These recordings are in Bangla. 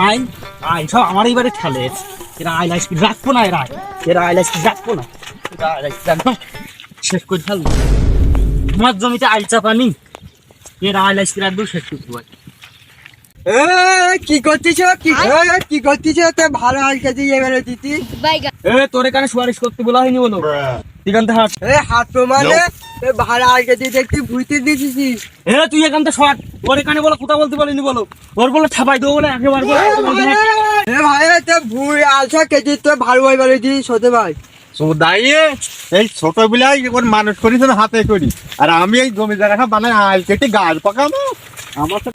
আইন আইন সব আমার এইবারে খেলে। এরা আইল আইসক্রিম রাখবো না, এরা আইল আইসক্রিম রাখবো না, এরা আইল আইসক্রিম শেষ করে ফেলবো। তোমার জমিতে আইল চাপানি, এরা আইল আইসক্রিম একদম শেষ করতে পারে। কি করতেছ? কি করতেছ? তো ভালো আল কেজি এবারে দিতি। তোর এখানে সুপারিশ করতে বলা হয়নি বলো, এখানতে হাট। হাত প্রমাণে ভালো আল কেজি দেখতে ভুইতে দিছিস। তুই এখানতে শর্ট, ওর এখানে বলো কোথা বলতে বলিনি বলো, ওর বলে ছাপাই দেবো বলে একেবারে ভাই তো ভুই আলসা কেজি তো ভালো ভাই বলে দিস হতে ভাই। দাঁড়িয়ে এই ছোট বিলায় ওর মানুষ করিস হাতে করি, আর আমি এই জমি জায়গা বানাই আল কেটে গাছ পাকানো। আমার তো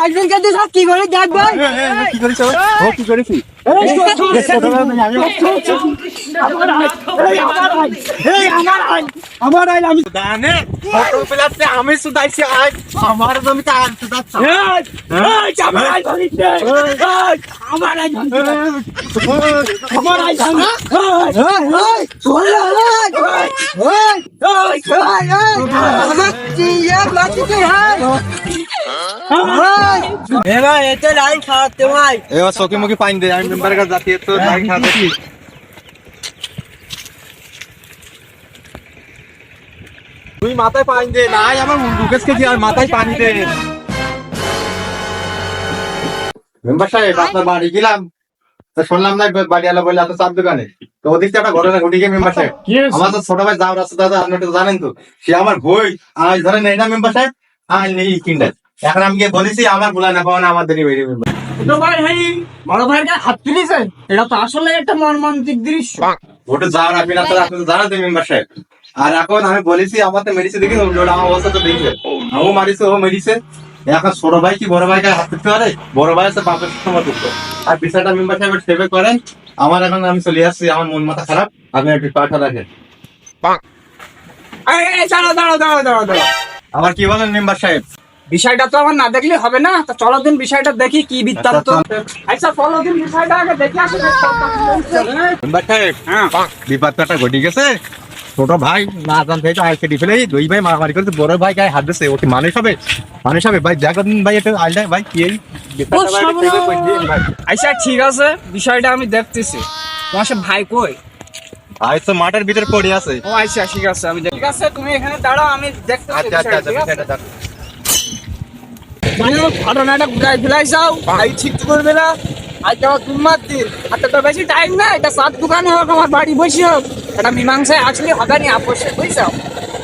আইসক্রিম কেজি সব কি করে দেখ ভাই। কি করিস? কি করেছি? আমার আইল আমি জানে ছোট বিলাতে আমি শুধাইছি আজ আমার জমিতে আল শুধাচ্ছ। এবার এতে লাইন খাওয়াতে ভাই। এবার চোখে মুখে পাইন দে, আমি মেম্বারের কাছে যাচ্ছি তো লাইন খাওয়াতে। তুই মাথায় পানি দে, নাই আমার মুকেশকে দিয়ে আর মাথায় পানি দে। মেম্বার সাহেব আপনার বাড়ি গেলাম, তো শুনলাম না বাড়ি আলো বলে এত চাপ দোকানে, তো ওদিক একটা ঘটনা ঘটে গিয়ে মেম্বার সাহেব আমার তো ছোট ভাই যাও রাস্তা দাদা আপনি তো জানেন তো, সে আমার বই আজ ধরে নেই না মেম্বার সাহেব, আজ নেই কিনডার। এখন আমি গিয়ে বলেছি আমার বলা না পাওয়া না আমার দেরি বেরিয়ে মেম্বার। বড় ভাইয়ের গায়ে হাত তুলিছে, এটা তো আসলে একটা মর্মান্তিক দৃশ্য। ওটা যাও রাখবি না, আপনি তো জানাতে মেম্বার সাহেব। আর এখন আমি বলেছি আমার তো মেডিসিন দেখি আমার অবস্থা তো দেখছে, ও মারিছে ও মেডিসে। এখন ছোট ভাই কি বড় ভাইকে হাত দিতে পারে? বড় ভাই আছে বাপের সময় করতো। আর বিষয়টা মেম্বার সাহেব সেভে করেন। আমার এখন আমি চলে আসছি, আমার মন মাথা খারাপ, আপনি একটু পাঠা রাখেন। আবার কি বলেন মেম্বার সাহেব? বিষয়টা তো আমার না দেখলে হবে না, তো চলো দিন বিষয়টা দেখি কি বৃত্তান্ত। আচ্ছা চলো দিন বিষয়টা আগে দেখে আসি। মেম্বার সাহেব বিপদটা ঘটে গেছে। ছোট ভাই না জানতে আইল কেটে ফেলে দুই ভাই মারামারি করতে, বড় ভাই গায়ে হাত দিচ্ছে। ও কি মানুষ হবে? মানুষ হবে ভাই? দেখেন ভাই এটা আইলটা ভাই কি আচ্ছা ঠিক আছে, বিষয়টা আমি দেখতেছি। তোমার সে ভাই কই? ভাই তো মাঠের ভিতরে পড়ে আছে। ও আচ্ছা ঠিক আছে, আমি ঠিক আছে তুমি এখানে দাঁড়াও, আমি দেখতেছি। আচ্ছা আচ্ছা আচ্ছা বিষয়টা দেখো। ঘটনাটা ঘুরাই ফেলাই যাও, ভাই ঠিক করবে না। আজ আমার দুমার দিন, হাতে তো বেশি টাইম না। এটা সাত দোকানে হোক, আমার বাড়ি বসে হোক, এটা মীমাংসায় আসলে হবে না আপসে, বুঝছো?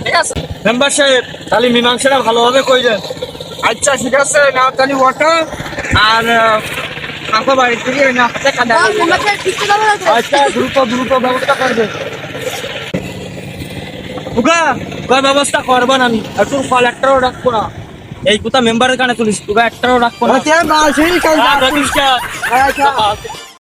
ঠিক আছে মেম্বার সাহেব, তাহলে মীমাংসাটা ভালোভাবে কইলেন। আচ্ছা ঠিক আছে, নাও তাহলে ওটা আর কাকা বাড়ি থেকে না কাদা। আচ্ছা দ্রুত দ্রুত ব্যবস্থা করবে। ব্যবস্থা করবেন, আমি একটু ফল একটাও রাখবো না। এই কোথা মেম্বারের কানে তুলিস, তোকে একটাও রাখবো না।